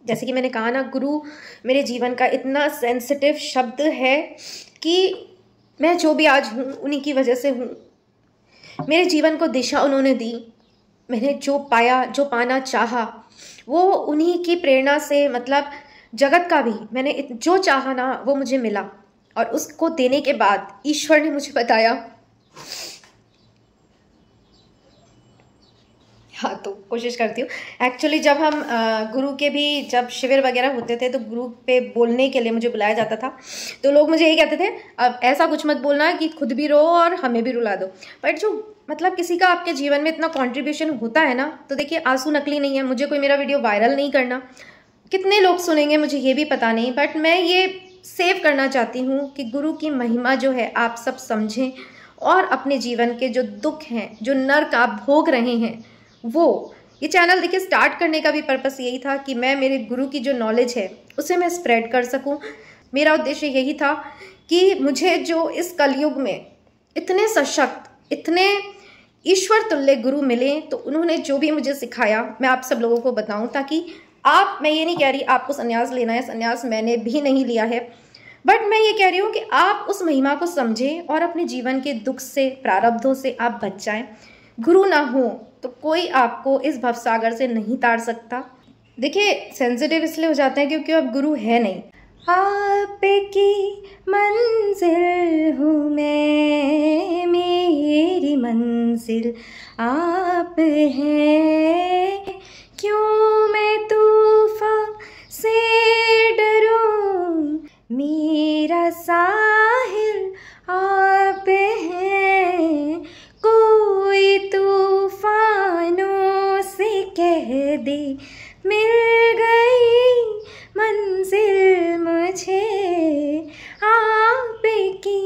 जैसे कि मैंने कहा ना, गुरु मेरे जीवन का इतना सेंसिटिव शब्द है कि मैं जो भी आज हूँ उन्हीं की वजह से हूँ। मेरे जीवन को दिशा उन्होंने दी। मैंने जो पाया, जो पाना चाहा, वो उन्हीं की प्रेरणा से, मतलब जगत का भी मैंने जो चाहा ना वो मुझे मिला। और उसको देने के बाद ईश्वर ने मुझे बताया, हाँ तो कोशिश करती हूँ। एक्चुअली जब हम गुरु के भी जब शिविर वगैरह होते थे तो गुरु पे बोलने के लिए मुझे बुलाया जाता था, तो लोग मुझे यही कहते थे, अब ऐसा कुछ मत बोलना कि खुद भी रो और हमें भी रुला दो। बट जो मतलब किसी का आपके जीवन में इतना कंट्रीब्यूशन होता है ना, तो देखिए आंसू नकली नहीं है। मुझे कोई मेरा वीडियो वायरल नहीं करना, कितने लोग सुनेंगे मुझे ये भी पता नहीं, बट मैं ये सेव करना चाहती हूँ कि गुरु की महिमा जो है आप सब समझें और अपने जीवन के जो दुख हैं, जो नर्क आप भोग रहे हैं, वो ये चैनल देखिए स्टार्ट करने का भी पर्पस यही था कि मैं मेरे गुरु की जो नॉलेज है उसे मैं स्प्रेड कर सकूं। मेरा उद्देश्य यही था कि मुझे जो इस कलयुग में इतने सशक्त, इतने ईश्वर तुल्य गुरु मिले, तो उन्होंने जो भी मुझे सिखाया मैं आप सब लोगों को बताऊं, ताकि आप, मैं ये नहीं कह रही आपको संन्यास लेना है, संन्यास मैंने भी नहीं लिया है, बट मैं ये कह रही हूँ कि आप उस महिमा को समझें और अपने जीवन के दुख से, प्रारब्धों से आप बच जाएं। गुरु ना हो तो कोई आपको इस भवसागर से नहीं तार सकता। देखिए सेंसिटिव इसलिए हो जाते हैं क्योंकि अब गुरु है नहीं। आपकी मंजिल हूँ मैं, मेरी मंजिल आप हैं, क्यों मैं तूफान से डरूं, मेरा साहिल आप हैं, कोई तूफानों से कह दे मिल गई मंजिल मुझे, आपकी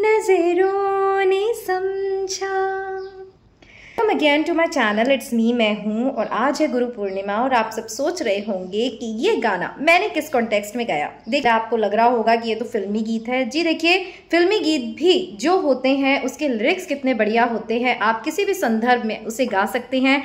नजरों ने समझा। Welcome again to my channel, it's me, मैं हूँ। और आज है गुरु पूर्णिमा और आप सब सोच रहे होंगे कि ये गाना मैंने किस कॉन्टेक्स्ट में गाया। देखिए आपको लग रहा होगा कि ये तो फिल्मी गीत है। जी देखिए, फिल्मी गीत भी जो होते हैं उसके लिरिक्स कितने बढ़िया होते हैं, आप किसी भी संदर्भ में उसे गा सकते हैं।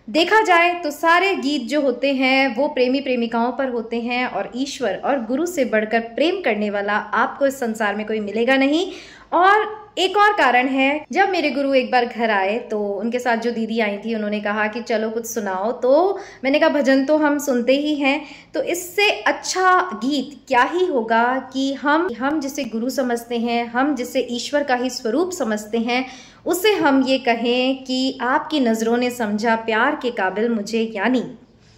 देखा जाए तो सारे गीत जो होते हैं वो प्रेमी प्रेमिकाओं पर होते हैं, और ईश्वर और गुरु से बढ़कर प्रेम करने वाला आपको इस संसार में कोई मिलेगा नहीं। और एक और कारण है, जब मेरे गुरु एक बार घर आए तो उनके साथ जो दीदी आई थी उन्होंने कहा कि चलो कुछ सुनाओ, तो मैंने कहा भजन तो हम सुनते ही हैं, तो इससे अच्छा गीत क्या ही होगा कि हम जिसे गुरु समझते हैं, हम जिसे ईश्वर का ही स्वरूप समझते हैं, उसे हम ये कहें कि आपकी नज़रों ने समझा प्यार के काबिल मुझे, यानी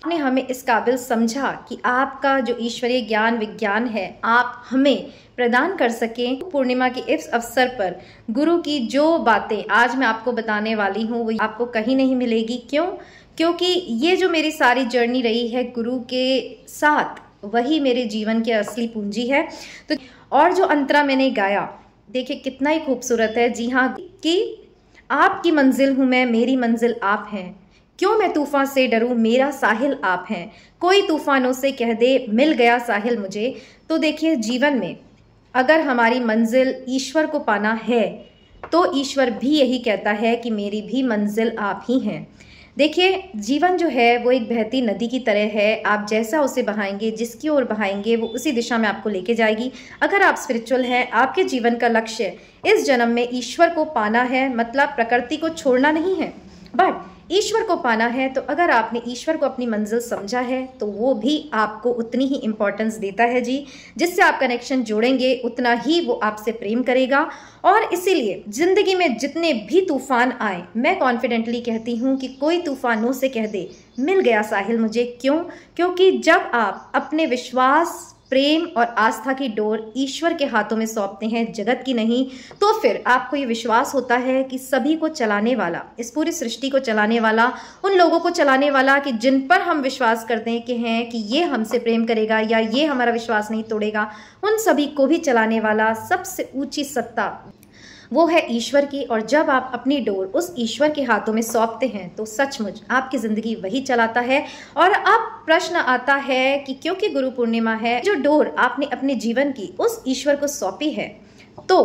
आपने हमें इस काबिल समझा कि आपका जो ईश्वरीय ज्ञान विज्ञान है आप हमें प्रदान कर सकें। पूर्णिमा के इस अवसर पर गुरु की जो बातें आज मैं आपको बताने वाली हूँ वो आपको कहीं नहीं मिलेगी। क्यों? क्योंकि ये जो मेरी सारी जर्नी रही है गुरु के साथ, वही मेरे जीवन की असली पूंजी है। तो और जो अंतरा मैंने गाया देखिए कितना ही खूबसूरत है। जी हाँ, कि आपकी मंजिल हूँ मैं, मेरी मंजिल आप हैं, क्यों मैं तूफान से डरूं, मेरा साहिल आप हैं, कोई तूफानों से कह दे मिल गया साहिल मुझे। तो देखिए जीवन में अगर हमारी मंजिल ईश्वर को पाना है तो ईश्वर भी यही कहता है कि मेरी भी मंजिल आप ही हैं। देखिए जीवन जो है वो एक बहती नदी की तरह है, आप जैसा उसे बहाएंगे, जिसकी ओर बहाएंगे वो उसी दिशा में आपको लेके जाएगी। अगर आप स्पिरिचुअल हैं, आपके जीवन का लक्ष्य इस जन्म में ईश्वर को पाना है, मतलब प्रकृति को छोड़ना नहीं है बट ईश्वर को पाना है, तो अगर आपने ईश्वर को अपनी मंजिल समझा है तो वो भी आपको उतनी ही इम्पोर्टेंस देता है जी। जिससे आप कनेक्शन जोड़ेंगे उतना ही वो आपसे प्रेम करेगा। और इसीलिए ज़िंदगी में जितने भी तूफान आए, मैं कॉन्फिडेंटली कहती हूँ कि कोई तूफानों से कह दे मिल गया साहिल मुझे। क्यों? क्योंकि जब आप अपने विश्वास, प्रेम और आस्था की डोर ईश्वर के हाथों में सौंपते हैं, जगत की नहीं, तो फिर आपको ये विश्वास होता है कि सभी को चलाने वाला, इस पूरी सृष्टि को चलाने वाला, उन लोगों को चलाने वाला कि जिन पर हम विश्वास करते हैं कि ये हमसे प्रेम करेगा या ये हमारा विश्वास नहीं तोड़ेगा, उन सभी को भी चलाने वाला सबसे ऊंची सत्ता वो है ईश्वर की। और जब आप अपनी डोर उस ईश्वर के हाथों में सौंपते हैं तो सचमुच आपकी ज़िंदगी वही चलाता है। और अब प्रश्न आता है कि क्योंकि गुरु पूर्णिमा है, जो डोर आपने अपने जीवन की उस ईश्वर को सौंपी है, तो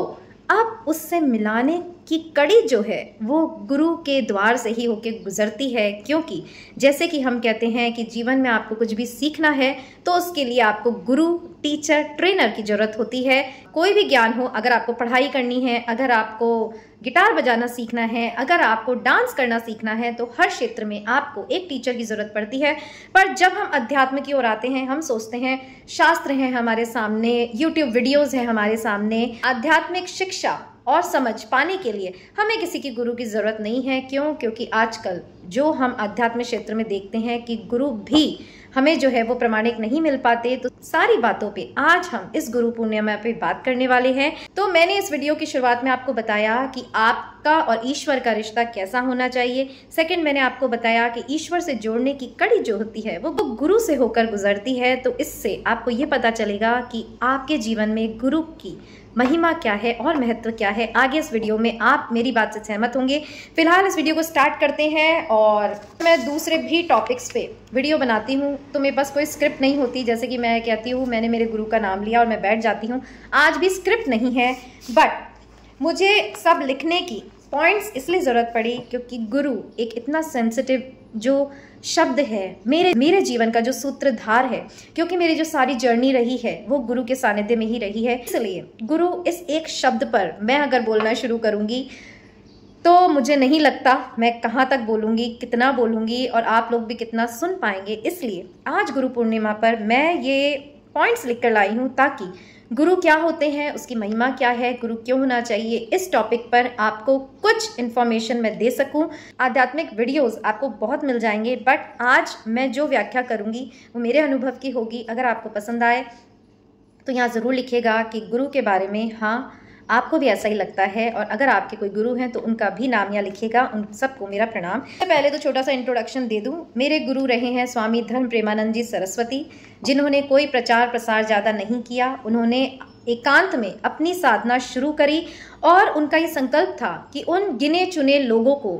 अब उससे मिलाने की कड़ी जो है वो गुरु के द्वार से ही होके गुजरती है, क्योंकि जैसे कि हम कहते हैं कि जीवन में आपको कुछ भी सीखना है तो उसके लिए आपको गुरु, टीचर, ट्रेनर की ज़रूरत होती है। कोई भी ज्ञान हो, अगर आपको पढ़ाई करनी है, अगर आपको गिटार बजाना सीखना है, अगर आपको डांस करना सीखना है, तो हर क्षेत्र में आपको एक टीचर की ज़रूरत पड़ती है। पर जब हम अध्यात्म की ओर आते हैं, हम सोचते हैं शास्त्र हैं हमारे सामने, यूट्यूब वीडियोज़ हैं हमारे सामने, आध्यात्मिक शिक्षा और समझ पाने के लिए हमें किसी की गुरु की ज़रूरत नहीं है। क्यों? क्योंकि आजकल जो हम आध्यात्मिक क्षेत्र में देखते हैं कि गुरु भी हमें जो है वो प्रमाणिक नहीं मिल पाते। तो सारी बातों पे आज हम इस गुरु पूर्णिमा पे बात करने वाले हैं। तो मैंने इस वीडियो की शुरुआत में आपको बताया कि आपका और ईश्वर का रिश्ता कैसा होना चाहिए। सेकंड, मैंने आपको बताया कि ईश्वर से जोड़ने की कड़ी जो होती है वो गुरु से होकर गुजरती है। तो इससे आपको ये पता चलेगा कि आपके जीवन में गुरु की महिमा क्या है और महत्व क्या है। आगे इस वीडियो में आप मेरी बात से सहमत होंगे। फिलहाल इस वीडियो को स्टार्ट करते हैं। और मैं दूसरे भी टॉपिक्स पे वीडियो बनाती हूँ तो मेरे पास कोई स्क्रिप्ट नहीं होती। जैसे कि मैं कहती हूँ मैंने मेरे गुरु का नाम लिया और मैं बैठ जाती हूँ। आज भी स्क्रिप्ट नहीं है, बट मुझे सब लिखने की पॉइंट्स इसलिए ज़रूरत पड़ी क्योंकि गुरु एक इतना सेंसिटिव जो शब्द है, मेरे जीवन का जो सूत्रधार है, क्योंकि मेरी जो सारी जर्नी रही है वो गुरु के सानिध्य में ही रही है। इसलिए गुरु इस एक शब्द पर मैं अगर बोलना शुरू करूंगी तो मुझे नहीं लगता मैं कहाँ तक बोलूंगी, कितना बोलूंगी और आप लोग भी कितना सुन पाएंगे। इसलिए आज गुरु पूर्णिमा पर मैं ये पॉइंट्स लिख कर लाई हूँ ताकि गुरु क्या होते हैं, उसकी महिमा क्या है, गुरु क्यों होना चाहिए, इस टॉपिक पर आपको कुछ इन्फॉर्मेशन मैं दे सकूं। आध्यात्मिक वीडियोस आपको बहुत मिल जाएंगे, बट आज मैं जो व्याख्या करूंगी वो मेरे अनुभव की होगी। अगर आपको पसंद आए तो यहाँ ज़रूर लिखिएगा कि गुरु के बारे में हाँ आपको भी ऐसा ही लगता है, और अगर आपके कोई गुरु हैं तो उनका भी नाम यहाँ लिखिएगा। उन सबको मेरा प्रणाम। पहले तो छोटा सा इंट्रोडक्शन दे दूं। मेरे गुरु रहे हैं स्वामी धर्म प्रेमानंद जी सरस्वती, जिन्होंने कोई प्रचार प्रसार ज़्यादा नहीं किया। उन्होंने एकांत में अपनी साधना शुरू करी और उनका ये संकल्प था कि उन गिने चुने लोगों को,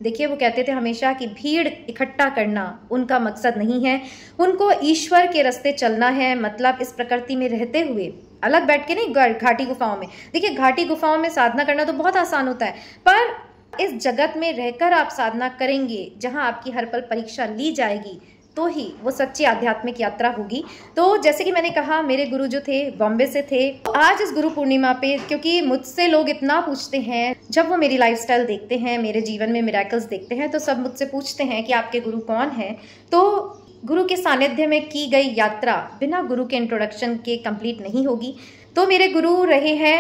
देखिए वो कहते थे हमेशा कि भीड़ इकट्ठा करना उनका मकसद नहीं है, उनको ईश्वर के रास्ते चलना है। मतलब इस प्रकृति में रहते हुए, अलग बैठ के नहीं, घाटी गुफाओं में। देखिए घाटी गुफाओं में साधना करना तो बहुत आसान होता है, पर इस जगत में रहकर आप साधना करेंगे जहां आपकी हर पल परीक्षा ली जाएगी तो ही वो सच्ची आध्यात्मिक यात्रा होगी। तो जैसे कि मैंने कहा मेरे गुरु जो थे बॉम्बे से थे। आज इस गुरु पूर्णिमा पे, क्योंकि मुझसे लोग इतना पूछते हैं, जब वो मेरी लाइफस्टाइल देखते हैं, मेरे जीवन में मिरेकल्स देखते हैं, तो सब मुझसे पूछते हैं कि आपके गुरु कौन हैं। तो गुरु के सानिध्य में की गई यात्रा बिना गुरु के इंट्रोडक्शन के कंप्लीट नहीं होगी। तो मेरे गुरु रहे हैं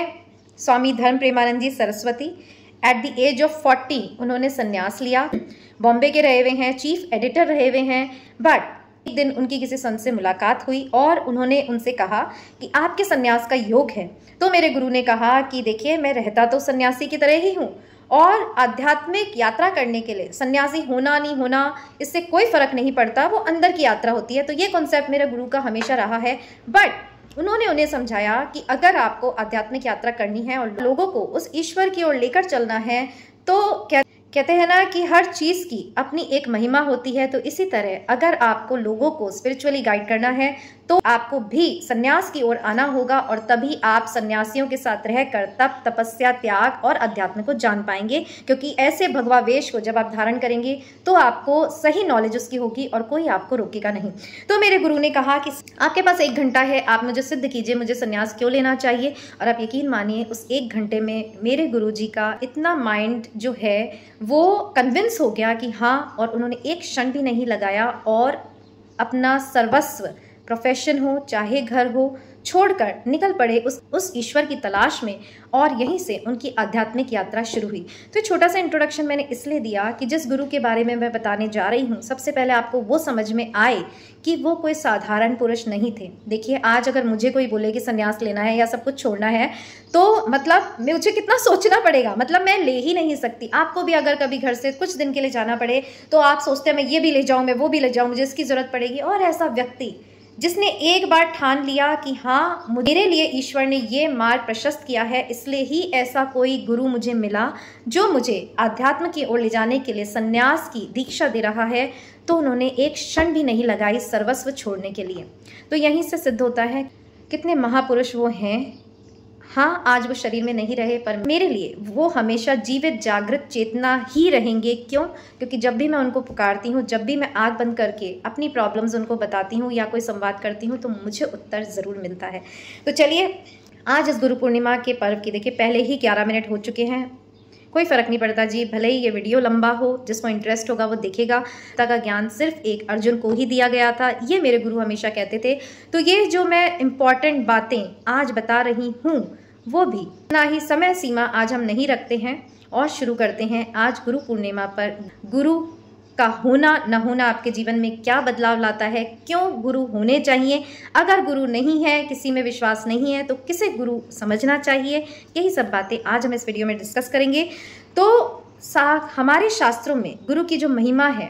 Swami Dharma Premanand ji Saraswati. At the age of 40 उन्होंने संन्यास लिया। बॉम्बे के रहे हुए हैं, चीफ एडिटर रहे हुए हैं। बट एक दिन उनकी किसी संत से मुलाकात हुई और उन्होंने उनसे कहा कि आपके संन्यास का योग है। तो मेरे गुरु ने कहा कि देखिए मैं रहता तो सन्यासी की तरह ही हूँ, और आध्यात्मिक यात्रा करने के लिए सन्यासी होना नहीं होना इससे कोई फर्क नहीं पड़ता, वो अंदर की यात्रा होती है। तो ये कॉन्सेप्ट मेरे गुरु का हमेशा रहा है। बट उन्होंने उन्हें समझाया कि अगर आपको आध्यात्मिक यात्रा करनी है और लोगों को उस ईश्वर की ओर लेकर चलना है, तो कहते हैं ना कि हर चीज़ की अपनी एक महिमा होती है। तो इसी तरह अगर आपको लोगों को स्पिरिचुअली गाइड करना है तो आपको भी सन्यास की ओर आना होगा, और तभी आप सन्यासियों के साथ रहकर तप, तपस्या, त्याग और अध्यात्म को जान पाएंगे। क्योंकि ऐसे भगवा वेश को जब आप धारण करेंगे तो आपको सही नॉलेज उसकी होगी और कोई आपको रोकेगा नहीं। तो मेरे गुरु ने कहा कि आपके पास 1 घंटा है, आप मुझे सिद्ध कीजिए मुझे सन्यास क्यों लेना चाहिए। और आप यकीन मानिए उस 1 घंटे में मेरे गुरु जी का इतना माइंड जो है वो कन्विंस हो गया कि हाँ, और उन्होंने एक क्षण भी नहीं लगाया और अपना सर्वस्व, प्रोफेशन हो चाहे घर हो, छोड़कर निकल पड़े उस ईश्वर की तलाश में, और यहीं से उनकी आध्यात्मिक यात्रा शुरू हुई। तो छोटा सा इंट्रोडक्शन मैंने इसलिए दिया कि जिस गुरु के बारे में मैं बताने जा रही हूँ, सबसे पहले आपको वो समझ में आए कि वो कोई साधारण पुरुष नहीं थे। देखिए आज अगर मुझे कोई बोले कि संन्यास लेना है या सब कुछ छोड़ना है, तो मतलब मुझे कितना सोचना पड़ेगा, मतलब मैं ले ही नहीं सकती। आपको भी अगर कभी घर से कुछ दिन के लिए जाना पड़े तो आप सोचते हैं मैं ये भी ले जाऊँ, मैं वो भी ले जाऊँ, मुझे इसकी ज़रूरत पड़ेगी। और ऐसा व्यक्ति जिसने एक बार ठान लिया कि हाँ मेरे लिए ईश्वर ने ये मार्ग प्रशस्त किया है, इसलिए ही ऐसा कोई गुरु मुझे मिला जो मुझे आध्यात्म की ओर ले जाने के लिए सन्यास की दीक्षा दे रहा है, तो उन्होंने एक क्षण भी नहीं लगाई सर्वस्व छोड़ने के लिए। तो यहीं से सिद्ध होता है कितने महापुरुष वो हैं। हाँ, आज वो शरीर में नहीं रहे, पर मेरे लिए वो हमेशा जीवित जागृत चेतना ही रहेंगे। क्यों? क्योंकि जब भी मैं उनको पुकारती हूँ, जब भी मैं आँख बंद करके अपनी प्रॉब्लम्स उनको बताती हूँ या कोई संवाद करती हूँ, तो मुझे उत्तर ज़रूर मिलता है। तो चलिए, आज इस गुरु पूर्णिमा के पर्व की देखिए पहले ही 11 मिनट हो चुके हैं। कोई फ़र्क नहीं पड़ता जी, भले ही ये वीडियो लंबा हो, जिसको इंटरेस्ट होगा वो देखेगा। गीता का ज्ञान सिर्फ एक अर्जुन को ही दिया गया था, ये मेरे गुरु हमेशा कहते थे। तो ये जो मैं इम्पॉर्टेंट बातें आज बता रही हूँ, वो भी ना ही समय सीमा आज हम नहीं रखते हैं और शुरू करते हैं आज गुरु पूर्णिमा पर। गुरु का होना न होना आपके जीवन में क्या बदलाव लाता है, क्यों गुरु होने चाहिए, अगर गुरु नहीं है, किसी में विश्वास नहीं है, तो किसे गुरु समझना चाहिए, यही सब बातें आज हम इस वीडियो में डिस्कस करेंगे। तो हमारे शास्त्रों में गुरु की जो महिमा है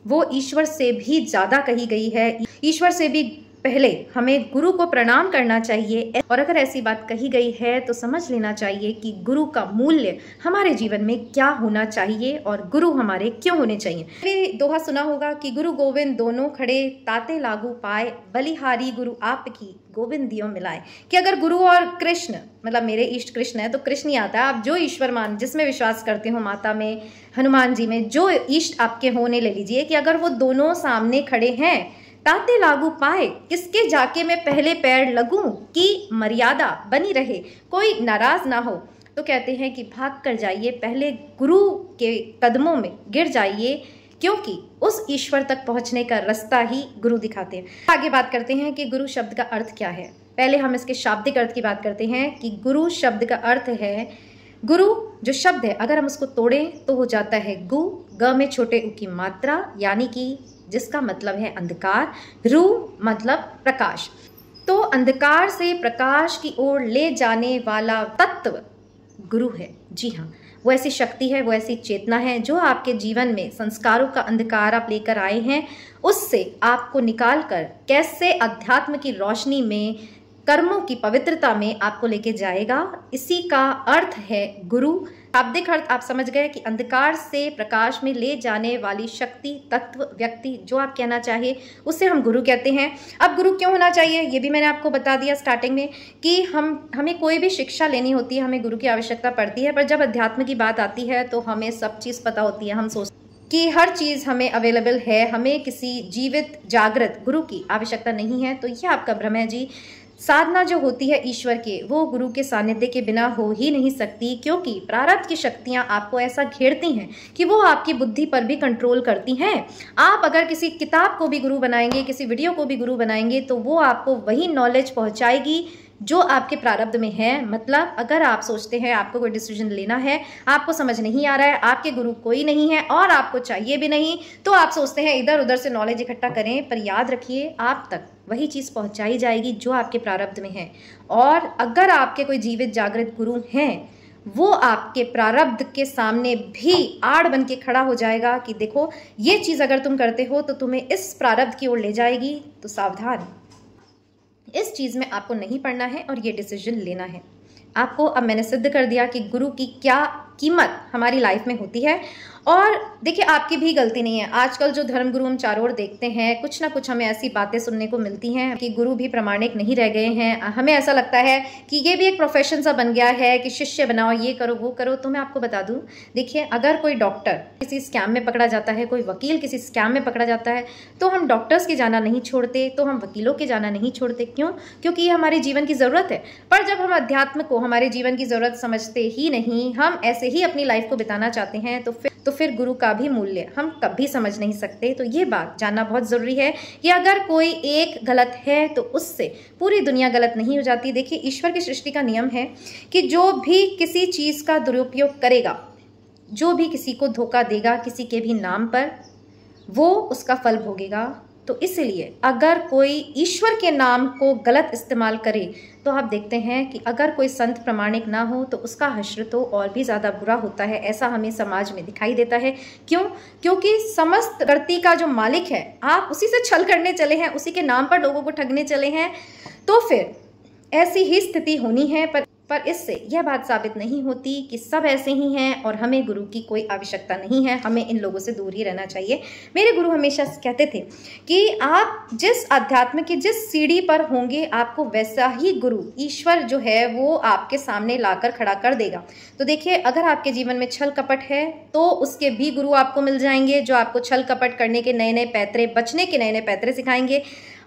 वो ईश्वर से भी ज़्यादा कही गई है। ईश्वर से भी पहले हमें गुरु को प्रणाम करना चाहिए, और अगर ऐसी बात कही गई है तो समझ लेना चाहिए कि गुरु का मूल्य हमारे जीवन में क्या होना चाहिए और गुरु हमारे क्यों होने चाहिए। भी दोहा सुना होगा कि गुरु गोविंद दोनों खड़े, ताते लागू पाए, बलिहारी गुरु आपकी गोविंद दियो मिलाए। कि अगर गुरु और कृष्ण, मतलब मेरे इष्ट कृष्ण है तो कृष्ण ही आता है। आप जो ईश्वर मान, जिसमें विश्वास करते हो, माता में, हनुमान जी में, जो इष्ट आपके होने ले लीजिए, कि अगर वो दोनों सामने खड़े हैं, ताते लागू पाए, किसके जाके मैं पहले पैर लगूं कि मर्यादा बनी रहे, कोई नाराज ना हो, तो कहते हैं कि भाग कर जाइए, पहले गुरु के कदमों में गिर जाइए, क्योंकि उस ईश्वर तक पहुंचने का रास्ता ही गुरु दिखाते हैं। आगे बात करते हैं कि गुरु शब्द का अर्थ क्या है। पहले हम इसके शाब्दिक अर्थ की बात करते हैं कि गुरु शब्द का अर्थ है, गुरु जो शब्द है अगर हम उसको तोड़ें तो हो जाता है गु, ग में छोटे उ की मात्रा, यानी कि जिसका मतलब है अंधकार, रू मतलब प्रकाश। तो अंधकार से प्रकाश की ओर ले जाने वाला तत्व गुरु है। जी हाँ, वो ऐसी शक्ति है, वो ऐसी चेतना है जो आपके जीवन में संस्कारों का अंधकार आप लेकर आए हैं, उससे आपको निकाल कर कैसे अध्यात्म की रोशनी में, कर्मों की पवित्रता में आपको लेके जाएगा। इसी का अर्थ है गुरु। शाब्दिक अर्थ आप समझ गए कि अंधकार से प्रकाश में ले जाने वाली शक्ति, तत्व, व्यक्ति, जो आप कहना चाहिए उसे हम गुरु कहते हैं। अब गुरु क्यों होना चाहिए ये भी मैंने आपको बता दिया स्टार्टिंग में, कि हमें कोई भी शिक्षा लेनी होती है, हमें गुरु की आवश्यकता पड़ती है। पर जब अध्यात्म की बात आती है तो हमें सब चीज़ पता होती है, हम सोचते कि हर चीज़ हमें अवेलेबल है, हमें किसी जीवित जागृत गुरु की आवश्यकता नहीं है। तो यह आपका भ्रम है जी। साधना जो होती है ईश्वर के, वो गुरु के सानिध्य के बिना हो ही नहीं सकती, क्योंकि प्रारब्ध की शक्तियां आपको ऐसा घेरती हैं कि वो आपकी बुद्धि पर भी कंट्रोल करती हैं। आप अगर किसी किताब को भी गुरु बनाएंगे, किसी वीडियो को भी गुरु बनाएंगे, तो वो आपको वही नॉलेज पहुंचाएगी जो आपके प्रारब्ध में है। मतलब अगर आप सोचते हैं आपको कोई डिसीजन लेना है, आपको समझ नहीं आ रहा है, आपके गुरु कोई नहीं है और आपको चाहिए भी नहीं, तो आप सोचते हैं इधर उधर से नॉलेज इकट्ठा करें, पर याद रखिए आप तक वही चीज़ पहुंचाई जाएगी जो आपके प्रारब्ध में है। और अगर आपके कोई जीवित जागृत गुरु हैं, वो आपके प्रारब्ध के सामने भी आड़ बन के खड़ा हो जाएगा कि देखो ये चीज़ अगर तुम करते हो तो तुम्हें इस प्रारब्ध की ओर ले जाएगी, तो सावधान, इस चीज़ में आपको नहीं पड़ना है और ये डिसीजन लेना है आपको। अब मैंने सिद्ध कर दिया कि गुरु की क्या कीमत हमारी लाइफ में होती है। और देखिए, आपकी भी गलती नहीं है। आजकल जो धर्मगुरु हम चारों ओर देखते हैं, कुछ ना कुछ हमें ऐसी बातें सुनने को मिलती हैं कि गुरु भी प्रामाणिक नहीं रह गए हैं। हमें ऐसा लगता है कि ये भी एक प्रोफेशन सा बन गया है कि शिष्य बनाओ, ये करो, वो करो। तो मैं आपको बता दूं, देखिए, अगर कोई डॉक्टर किसी स्कैम में पकड़ा जाता है, कोई वकील किसी स्कैम में पकड़ा जाता है, तो हम डॉक्टर्स के जाना नहीं छोड़ते, तो हम वकीलों के जाना नहीं छोड़ते। क्यों? क्योंकि ये हमारे जीवन की ज़रूरत है। पर जब हम अध्यात्म को हमारे जीवन की ज़रूरत समझते ही नहीं, हम ऐसे ही अपनी लाइफ को बिताना चाहते हैं, तो फिर गुरु का भी मूल्य हम कभी समझ नहीं सकते। तो ये बात जानना बहुत ज़रूरी है कि अगर कोई एक गलत है तो उससे पूरी दुनिया गलत नहीं हो जाती। देखिए, ईश्वर की सृष्टि का नियम है कि जो भी किसी चीज़ का दुरुपयोग करेगा, जो भी किसी को धोखा देगा किसी के भी नाम पर, वो उसका फल भोगेगा। तो इसलिए अगर कोई ईश्वर के नाम को गलत इस्तेमाल करे, तो आप देखते हैं कि अगर कोई संत प्रमाणिक ना हो तो उसका हश्र तो और भी ज़्यादा बुरा होता है। ऐसा हमें समाज में दिखाई देता है। क्यों? क्योंकि समस्त धरती का जो मालिक है, आप उसी से छल करने चले हैं, उसी के नाम पर लोगों को ठगने चले हैं, तो फिर ऐसी ही स्थिति होनी है। पर पर इससे यह बात साबित नहीं होती कि सब ऐसे ही हैं और हमें गुरु की कोई आवश्यकता नहीं है, हमें इन लोगों से दूर ही रहना चाहिए। मेरे गुरु हमेशा कहते थे कि आप जिस अध्यात्म की जिस सीढ़ी पर होंगे आपको वैसा ही गुरु ईश्वर जो है वो आपके सामने लाकर खड़ा कर देगा। तो देखिए, अगर आपके जीवन में छल कपट है तो उसके भी गुरु आपको मिल जाएंगे जो आपको छल कपट करने के नए नए पैतरे, बचने के नए नए पैतरे सिखाएंगे।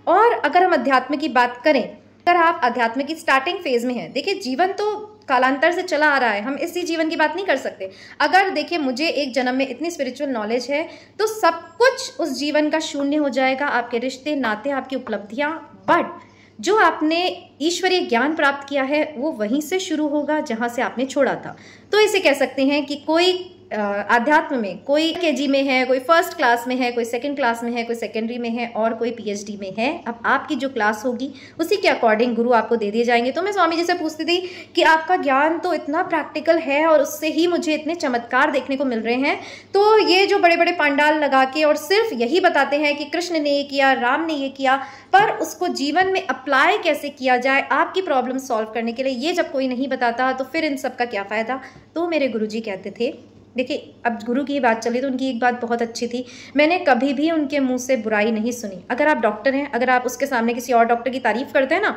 और अगर हम अध्यात्म की बात करें, अगर आप अध्यात्म की स्टार्टिंग फेज में हैं, देखिए जीवन तो कालांतर से चला आ रहा है, हम इसी जीवन की बात नहीं कर सकते। अगर देखिए मुझे एक जन्म में इतनी स्पिरिचुअल नॉलेज है तो सब कुछ उस जीवन का शून्य हो जाएगा, आपके रिश्ते नाते, आपकी उपलब्धियां, बट जो आपने ईश्वरीय ज्ञान प्राप्त किया है वो वहीं से शुरू होगा जहां से आपने छोड़ा था। तो इसे कह सकते हैं कि कोई अध्यात्म में कोई केजी में है, कोई फर्स्ट क्लास में है, कोई सेकंड क्लास में है, कोई सेकेंडरी में है और कोई पीएचडी में है। अब आपकी जो क्लास होगी उसी के अकॉर्डिंग गुरु आपको दे दिए जाएंगे। तो मैं स्वामी जी से पूछती थी कि आपका ज्ञान तो इतना प्रैक्टिकल है और उससे ही मुझे इतने चमत्कार देखने को मिल रहे हैं, तो ये जो बड़े बड़े पंडाल लगा के और सिर्फ यही बताते हैं कि कृष्ण ने ये किया, राम ने ये किया, पर उसको जीवन में अप्लाई कैसे किया जाए आपकी प्रॉब्लम सॉल्व करने के लिए, ये जब कोई नहीं बताता तो फिर इन सब का क्या फ़ायदा। तो मेरे गुरुजी कहते थे, देखिए अब गुरु की बात चली तो उनकी एक बात बहुत अच्छी थी, मैंने कभी भी उनके मुंह से बुराई नहीं सुनी। अगर आप डॉक्टर हैं, अगर आप उसके सामने किसी और डॉक्टर की तारीफ करते हैं ना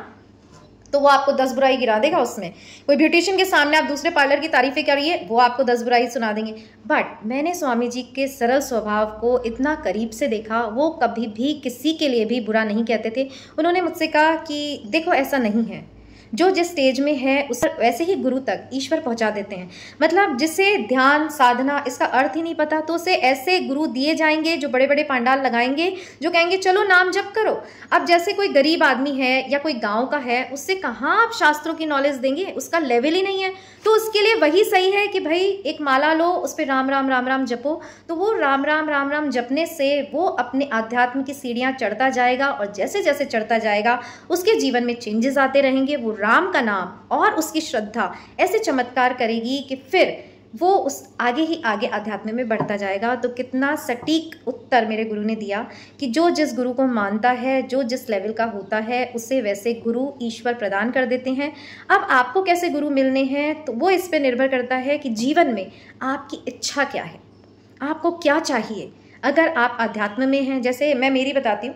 तो वो आपको 10 बुराई गिरा देगा उसमें। कोई ब्यूटिशियन के सामने आप दूसरे पार्लर की तारीफें करिए, वो आपको 10 बुराई सुना देंगे। बट मैंने स्वामी जी के सरल स्वभाव को इतना करीब से देखा, वो कभी भी किसी के लिए भी बुरा नहीं कहते थे। उन्होंने मुझसे कहा कि देखो ऐसा नहीं है, जो जिस स्टेज में है उस वैसे ही गुरु तक ईश्वर पहुंचा देते हैं। मतलब जिसे ध्यान साधना इसका अर्थ ही नहीं पता तो उसे ऐसे गुरु दिए जाएंगे जो बड़े बड़े पंडाल लगाएंगे, जो कहेंगे चलो नाम जप करो। अब जैसे कोई गरीब आदमी है या कोई गांव का है, उससे कहाँ आप शास्त्रों की नॉलेज देंगे, उसका लेवल ही नहीं है। तो उसके लिए वही सही है कि भाई एक माला लो, उस पर राम राम राम राम जपो। तो वो राम राम राम राम जपने से वो अपने आध्यात्म की सीढ़ियाँ चढ़ता जाएगा और जैसे जैसे चढ़ता जाएगा उसके जीवन में चेंजेस आते रहेंगे। वो राम का नाम और उसकी श्रद्धा ऐसे चमत्कार करेगी कि फिर वो उस आगे ही आगे अध्यात्म में बढ़ता जाएगा। तो कितना सटीक उत्तर मेरे गुरु ने दिया कि जो जिस गुरु को मानता है, जो जिस लेवल का होता है, उसे वैसे गुरु ईश्वर प्रदान कर देते हैं। अब आपको कैसे गुरु मिलने हैं तो वो इस पे निर्भर करता है कि जीवन में आपकी इच्छा क्या है, आपको क्या चाहिए। अगर आप अध्यात्म में हैं, जैसे मैं मेरी बताती हूँ,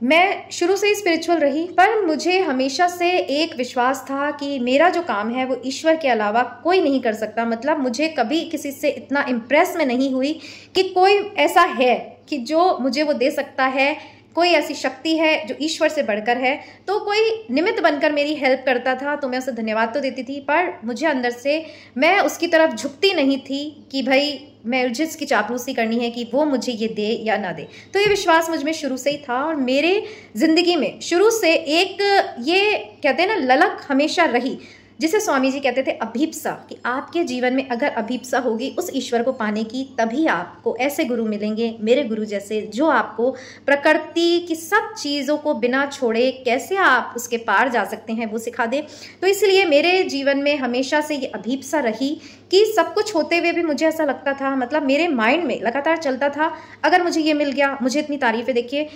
मैं शुरू से ही स्पिरिचुअल रही, पर मुझे हमेशा से एक विश्वास था कि मेरा जो काम है वो ईश्वर के अलावा कोई नहीं कर सकता। मतलब मुझे कभी किसी से इतना इम्प्रेस में नहीं हुई कि कोई ऐसा है कि जो मुझे वो दे सकता है, कोई ऐसी शक्ति है जो ईश्वर से बढ़कर है। तो कोई निमित्त बनकर मेरी हेल्प करता था तो मैं उसे धन्यवाद तो देती थी, पर मुझे अंदर से मैं उसकी तरफ झुकती नहीं थी कि भाई मैं जिसकी चापलूसी करनी है कि वो मुझे ये दे या ना दे। तो ये विश्वास मुझ में शुरू से ही था और मेरे ज़िंदगी में शुरू से एक ये कहते हैं ना ललक हमेशा रही, जिसे स्वामी जी कहते थे अभीप्सा, कि आपके जीवन में अगर अभीप्सा होगी उस ईश्वर को पाने की, तभी आपको ऐसे गुरु मिलेंगे, मेरे गुरु जैसे, जो आपको प्रकृति की सब चीज़ों को बिना छोड़े कैसे आप उसके पार जा सकते हैं वो सिखा दे। तो इसलिए मेरे जीवन में हमेशा से ये अभीप्सा रही कि सब कुछ होते हुए भी मुझे ऐसा लगता था, मतलब मेरे माइंड में लगातार चलता था अगर मुझे ये मिल गया, मुझे इतनी तारीफ़ें, देखिए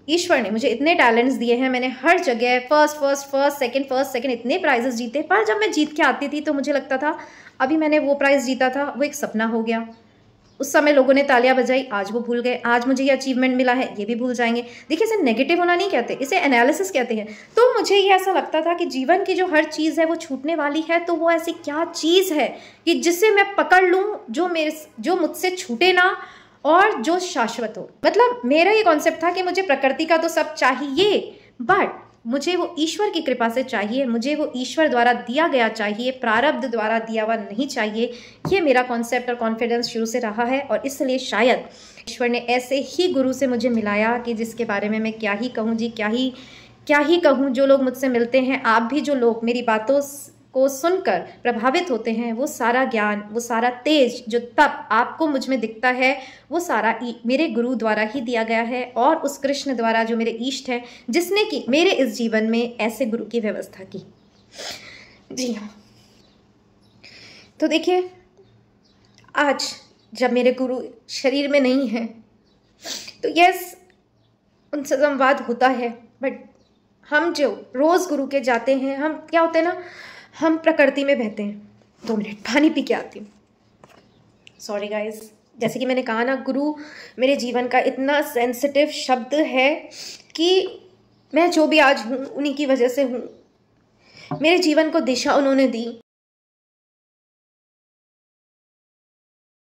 ईश्वर ने मुझे इतने टैलेंट्स दिए हैं, मैंने हर जगह फर्स्ट सेकंड इतने प्राइजेस जीते, पर जब मैं जीत के आती थी तो मुझे लगता था अभी मैंने वो प्राइज़ जीता था वो एक सपना हो गया। उस समय लोगों ने तालियां बजाई, आज वो भूल गए, आज मुझे ये अचीवमेंट मिला है ये भी भूल जाएंगे। देखिए इसे नेगेटिव होना नहीं कहते, इसे एनालिसिस कहते हैं। तो मुझे ये ऐसा लगता था कि जीवन की जो हर चीज़ है वो छूटने वाली है, तो वो ऐसी क्या चीज़ है कि जिसे मैं पकड़ लूँ जो मुझसे छूटे ना और जो शाश्वत हो। मतलब मेरा ये कॉन्सेप्ट था कि मुझे प्रकृति का तो सब चाहिए, बट मुझे वो ईश्वर की कृपा से चाहिए, मुझे वो ईश्वर द्वारा दिया गया चाहिए, प्रारब्ध द्वारा दिया हुआ नहीं चाहिए। ये मेरा कॉन्सेप्ट और कॉन्फिडेंस शुरू से रहा है और इसलिए शायद ईश्वर ने ऐसे ही गुरु से मुझे मिलाया कि जिसके बारे में मैं क्या ही कहूँ जी, क्या ही कहूँ। जो लोग मुझसे मिलते हैं, आप भी जो लोग मेरी बातों को सुनकर प्रभावित होते हैं, वो सारा ज्ञान, वो सारा तेज जो तप आपको मुझ में दिखता है, वो सारा मेरे गुरु द्वारा ही दिया गया है और उस कृष्ण द्वारा जो मेरे इष्ट हैं, जिसने कि मेरे इस जीवन में ऐसे गुरु की व्यवस्था की। जी हाँ, तो देखिए आज जब मेरे गुरु शरीर में नहीं हैं तो यस उनसे संवाद होता है, बट हम जो रोज़ गुरु के जाते हैं, हम क्या होते हैं ना, हम प्रकृति में बहते हैं। 2 मिनट पानी पी के आती हूँ। सॉरी गाइस, जैसे कि मैंने कहा ना, गुरु मेरे जीवन का इतना सेंसिटिव शब्द है कि मैं जो भी आज हूँ उन्हीं की वजह से हूँ। मेरे जीवन को दिशा उन्होंने दी।